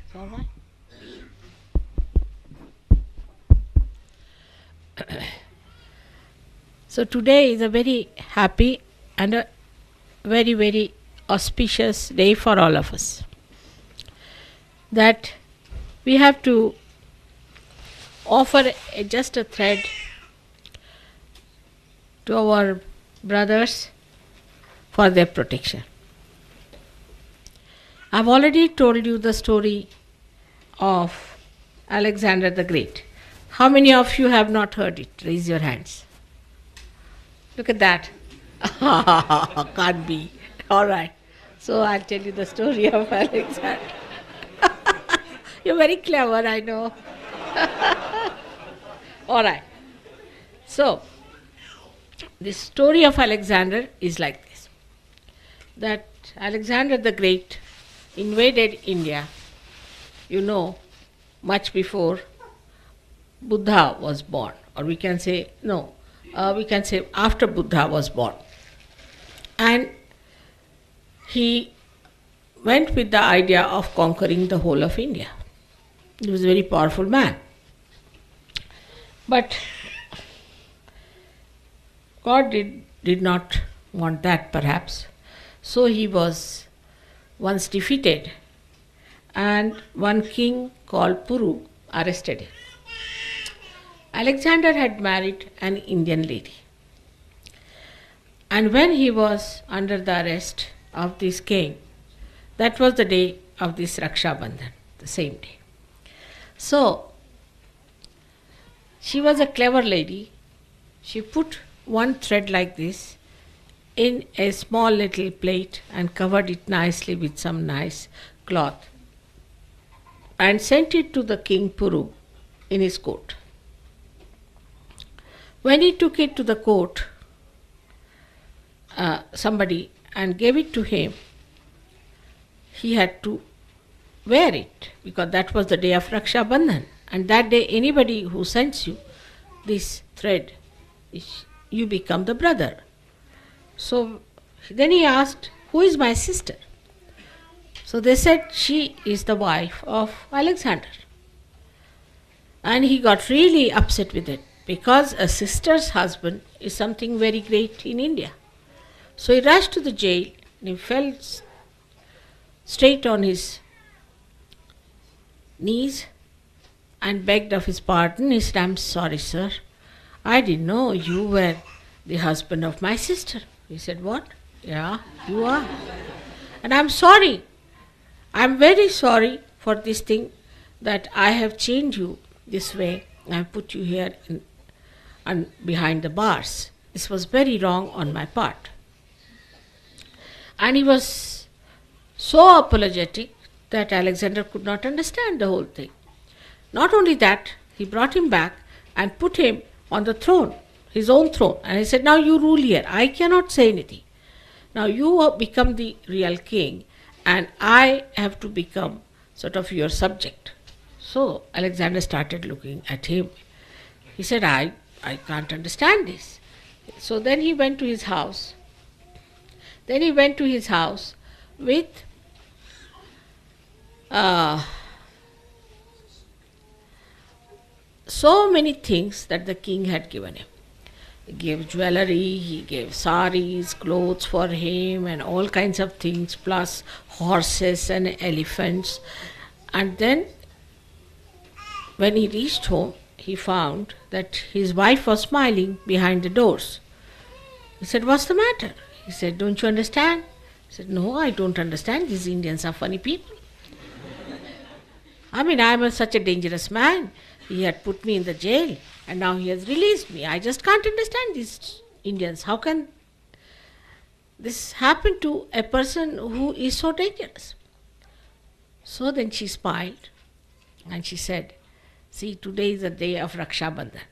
It's all right. So today is a very happy and a very, very auspicious day for all of us. That we have to offer just a thread to our brothers for their protection. I've already told you the story of Alexander the Great. How many of you have not heard it? Raise your hands. Look at that. Can't be. All right. So I'll tell you the story of Alexander. You're very clever, I know. All right. So, the story of Alexander is like this. That Alexander the Great invaded India, much before Buddha was born. Or we can say after Buddha was born. And he went with the idea of conquering the whole of India. He was a very powerful man. But God did not want that, perhaps. So he was once defeated, and one king called Puru arrested him. Alexander had married an Indian lady. And when he was under the arrest of this king, that was the day of this Raksha Bandhan, the same day. So, she was a clever lady. She put one thread like this in a small little plate and covered it nicely with some nice cloth and sent it to the king Puru in his court. When he took it to the court, somebody and gave it to him, he had to wear it because that was the day of Raksha Bandhan. And that day, anybody who sends you this thread, you become the brother. So then he asked, "Who is my sister?" So they said, "She is the wife of Alexander." And he got really upset with it because a sister's husband is something very great in India. So he rushed to the jail and he fell straight on his knees and begged of his pardon. He said, "I'm sorry, sir. I didn't know you were the husband of my sister." He said, "What? Yeah, you are. And I'm sorry. I'm very sorry for this thing that I have chained you this way. I have put you here and behind the bars. This was very wrong on my part." And he was so apologetic that Alexander could not understand the whole thing. Not only that, he brought him back and put him on the throne, his own throne. And he said, "Now you rule here. I cannot say anything. Now you become the real king and I have to become sort of your subject." So Alexander started looking at him. He said, I can't understand this. So then he went to his house. With so many things that the king had given him. He gave jewelry, he gave saris, clothes for him and all kinds of things, plus horses and elephants. And then when he reached home, he found that his wife was smiling behind the doors. He said, "What's the matter?" He said, "Don't you understand?" He said, "No, I don't understand. These Indians are funny people. I mean, I'm such a dangerous man. He had put me in the jail and now he has released me. I just can't understand these Indians. How can this happen to a person who is so dangerous?" So then she smiled and she said, "See, today is the day of Raksha Bandhan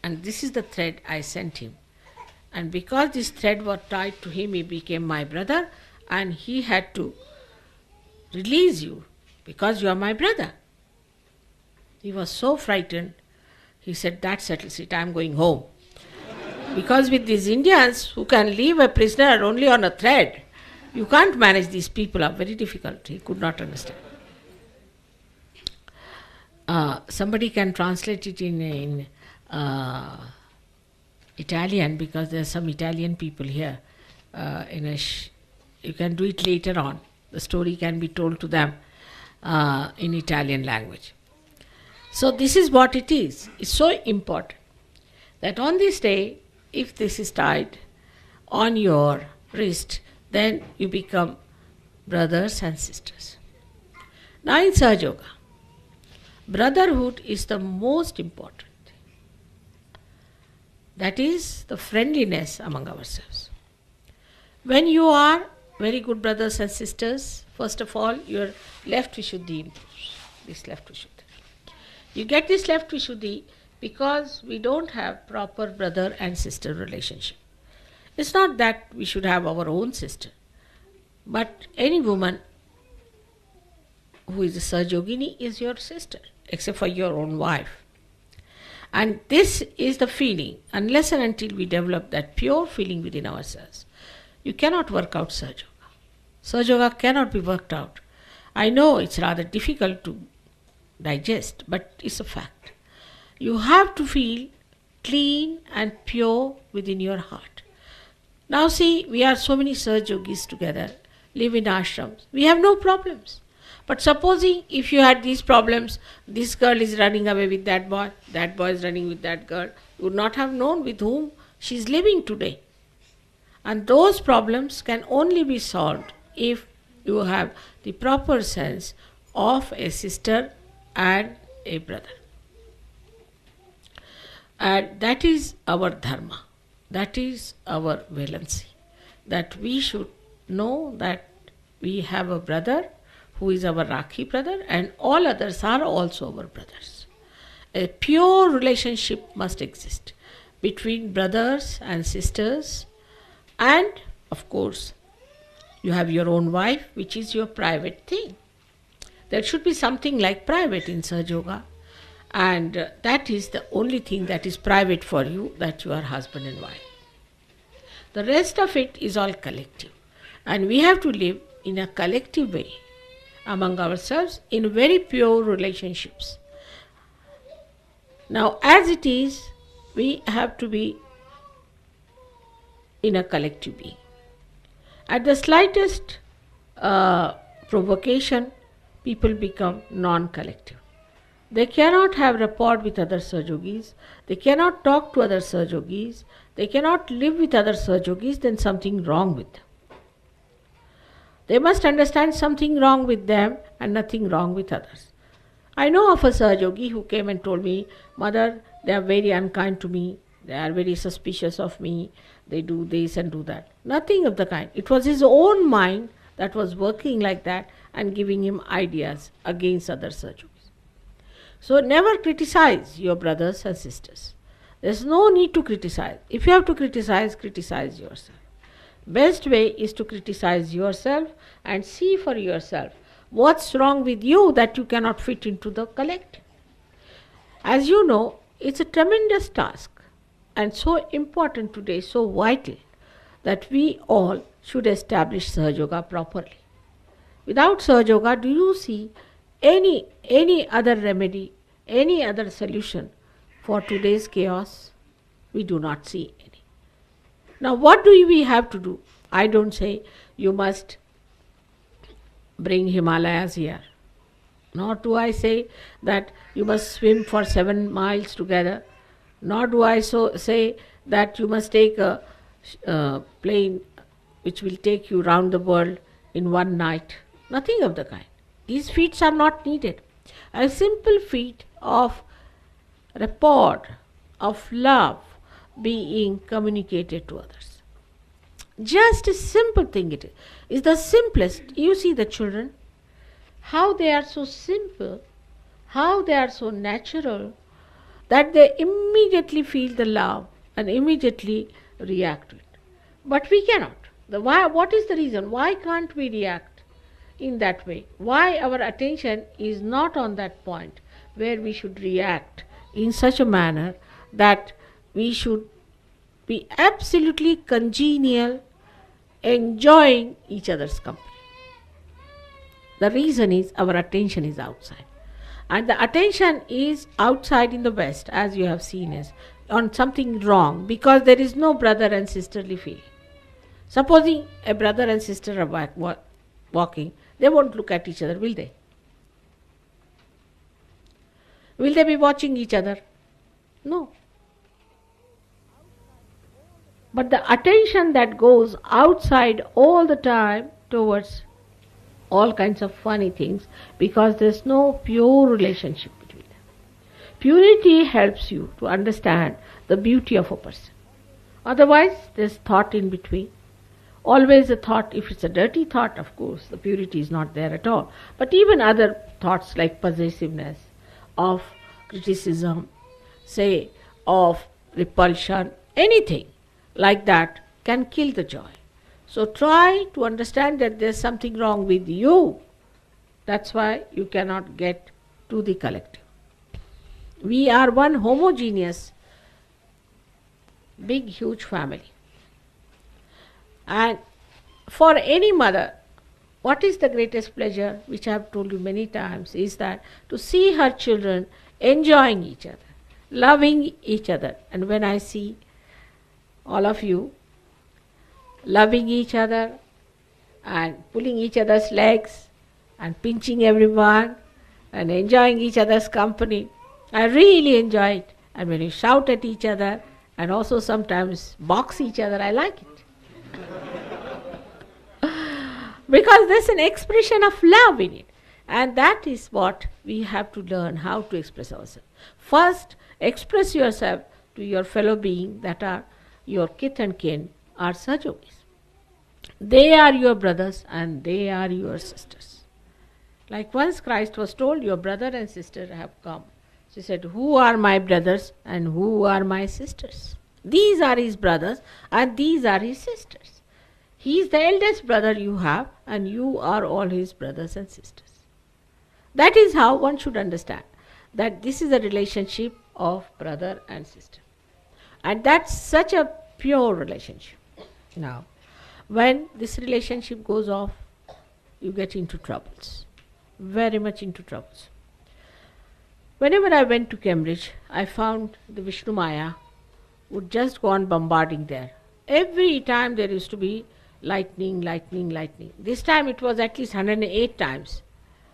and this is the thread I sent him. And because this thread was tied to him, he became my brother and he had to release you because you are my brother." He was so frightened. He said, "That settles it. I am going home." Because with these Indians who can leave a prisoner only on a thread, you can't manage. These people are very difficult. He could not understand. somebody can translate it in Italian, because there are some Italian people here. You can do it later on. The story can be told to them in Italian language. So this is what it is. It's so important that on this day, if this is tied on your wrist, then you become brothers and sisters. Now in Sahaja Yoga, brotherhood is the most important thing. That is the friendliness among ourselves. When you are very good brothers and sisters, first of all, your left Vishuddhi improves. This left Vishuddhi. You get this left Vishuddhi because we don't have proper brother and sister relationship. It's not that we should have our own sister, but any woman who is a Sahaja Yogini is your sister, except for your own wife. And this is the feeling. Unless and until we develop that pure feeling within ourselves, you cannot work out Sahaja Yoga. Sahaja Yoga cannot be worked out. I know it's rather difficult to digest, but it's a fact. You have to feel clean and pure within your heart. Now see, we are so many Sahaja Yogis together, live in ashrams. We have no problems. But supposing if you had these problems, this girl is running away with that boy is running with that girl, you would not have known with whom she is living today. And those problems can only be solved if you have the proper sense of a sister and a brother. And that is our dharma. That is our valency. That we should know that we have a brother who is our Rakhi brother, and all others are also our brothers. A pure relationship must exist between brothers and sisters, and of course you have your own wife, which is your private thing. There should be something like private in Sahaja Yoga, and that is the only thing that is private for you, that you are husband and wife. The rest of it is all collective, and we have to live in a collective way among ourselves in very pure relationships. Now, as it is, we have to be in a collective being. At the slightest provocation, people become non-collective. They cannot have rapport with other Sahaja Yogis, they cannot talk to other Sahaja Yogis, they cannot live with other Sahaja Yogis, then something wrong with them. They must understand something wrong with them and nothing wrong with others. I know of a Sahaja Yogi who came and told me, Mother, they are very unkind to me, they are very suspicious of me, they do this and do that. Nothing of the kind. It was his own mind that was working like that and giving him ideas against other Sahaja Yogis. So never criticize your brothers and sisters. There is no need to criticize. If you have to criticize, criticize yourself. Best way is to criticize yourself and see for yourself what's wrong with you that you cannot fit into the collective. As you know, it's a tremendous task and so important today, so vital, that we all should establish Sahaja Yoga properly. Without Sahaja Yoga, do you see any other remedy, any other solution for today's chaos? We do not see any. Now what do we have to do? I don't say you must bring Himalayas here. Nor do I say that you must swim for 7 miles together. Nor do I say that you must take a plane which will take you round the world in one night. Nothing of the kind. These feats are not needed. A simple feat of rapport, of love being communicated to others. Just a simple thing it is. It's the simplest. You see the children, how they are so simple, how they are so natural, that they immediately feel the love and immediately react to it. But we cannot. What is the reason? Why can't we react in that way? Why our attention is not on that point where we should react in such a manner that we should be absolutely congenial, enjoying each other's company. The reason is our attention is outside. And the attention is outside in the West, as you have seen, is on something wrong, because there is no brother and sisterly feeling. Supposing a brother and sister are walking, they won't look at each other, will they? Will they be watching each other? No. But the attention that goes outside all the time towards all kinds of funny things, because there's no pure relationship between them. Purity helps you to understand the beauty of a person. Otherwise, there's thought in between. Always a thought, if it's a dirty thought, of course, the purity is not there at all. But even other thoughts like possessiveness, of criticism, say, of repulsion, anything like that can kill the joy. So try to understand that there's something wrong with you. That's why you cannot get to the collective. We are one homogeneous, big, huge family. And for any mother, what is the greatest pleasure, which I have told you many times, is that to see her children enjoying each other, loving each other. And when I see all of you loving each other and pulling each other's legs and pinching everyone and enjoying each other's company, I really enjoy it. And when you shout at each other and also sometimes box each other, I like it. Because there's an expression of love in it. And that is what we have to learn, how to express ourselves. First, express yourself to your fellow being, that are your kith and kin, are Sahajogis. They are your brothers and they are your sisters. Like once Christ was told, your brother and sister have come. She said, who are my brothers and who are my sisters? These are his brothers and these are his sisters. He is the eldest brother you have, and you are all his brothers and sisters. That is how one should understand that this is a relationship of brother and sister. And that's such a pure relationship. Now, when this relationship goes off, you get into troubles, very much into troubles. Whenever I went to Cambridge, I found the Vishnu Maya would just go on bombarding there. Every time there used to be lightning, lightning, lightning. This time it was at least 108 times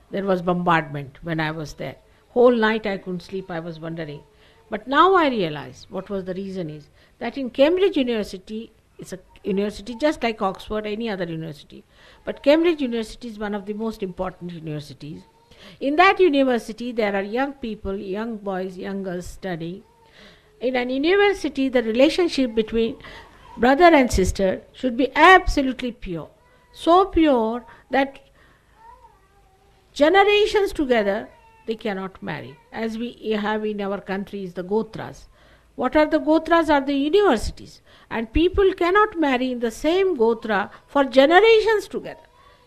there was bombardment when I was there. Whole night I couldn't sleep, I was wondering. But now I realize what was the reason is that in Cambridge University, it's a university just like Oxford, any other university. But Cambridge University is one of the most important universities. In that university, there are young people, young boys, young girls studying. In an university, the relationship between brother and sister should be absolutely pure. So pure that generations together, they cannot marry. As we have in our countries, the Gotras. What are the Gotras? Are the universities. And people cannot marry in the same Gotra for generations together.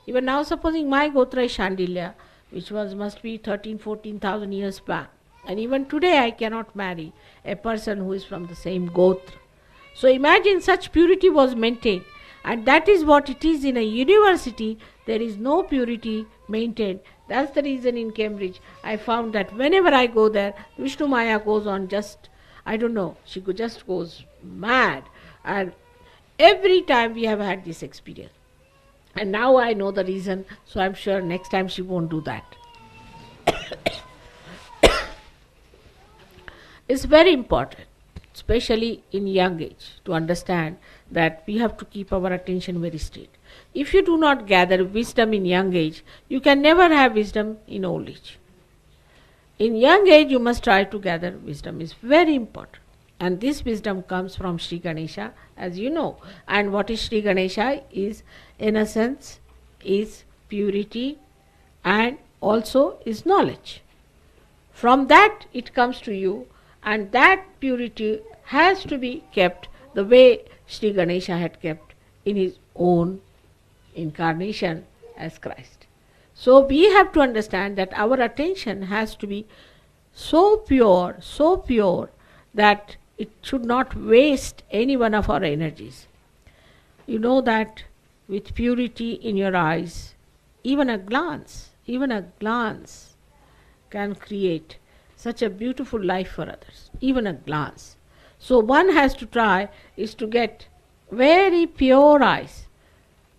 Even now, supposing my Gotra is Shandilya, which must be 13,000-14,000 years back. And even today I cannot marry a person who is from the same Gotra. So imagine such purity was maintained. And that is what it is in a university. There is no purity maintained. That's the reason in Cambridge I found that whenever I go there, Vishnu Maya goes on just, I don't know, she just goes mad. And every time we have had this experience. And now I know the reason, so I'm sure next time she won't do that. It's very important, especially in young age, to understand that we have to keep our attention very straight. If you do not gather wisdom in young age, you can never have wisdom in old age. In young age, you must try to gather wisdom. It's very important. And this wisdom comes from Shri Ganesha, as you know. And what is Shri Ganesha? Is innocence, is purity, and also is knowledge. From that it comes to you, and that purity has to be kept the way Shri Ganesha had kept in his own incarnation as Christ. So we have to understand that our attention has to be so pure that it should not waste any one of our energies. You know that with purity in your eyes, even a glance can create such a beautiful life for others, even a glance. So one has to try is to get very pure eyes.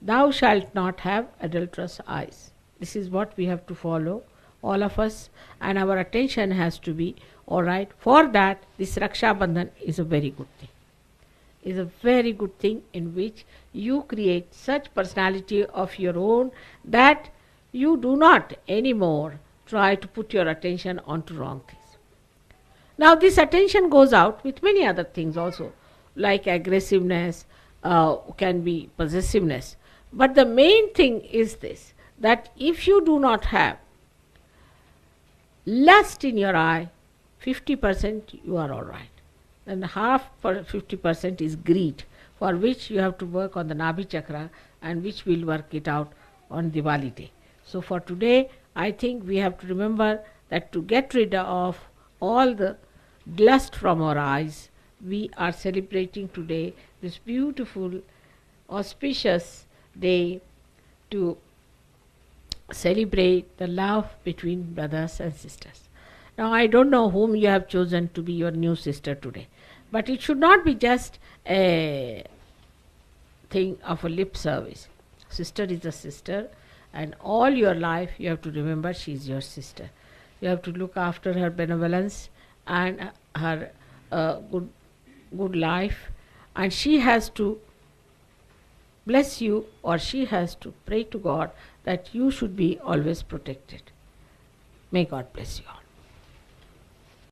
Thou shalt not have adulterous eyes. This is what we have to follow, all of us, and our attention has to be alright. For that, this Raksha Bandhan is a very good thing. Is a very good thing in which you create such personality of your own that you do not anymore try to put your attention onto wrong things. Now this attention goes out with many other things also, like aggressiveness, can be possessiveness. But the main thing is this, that if you do not have lust in your eye, 50% you are alright. And half for 50% is greed, for which you have to work on the Nabhi Chakra, and which will work it out on Diwali day. So for today, I think we have to remember that to get rid of all the lust from our eyes, we are celebrating today this beautiful, auspicious day to celebrate the love between brothers and sisters. Now I don't know whom you have chosen to be your new sister today, but it should not be just a thing of a lip service. Sister is a sister, and all your life you have to remember she is your sister. You have to look after her benevolence and her good life, and she has to bless you, or she has to pray to God that you should be always protected. May God bless you all.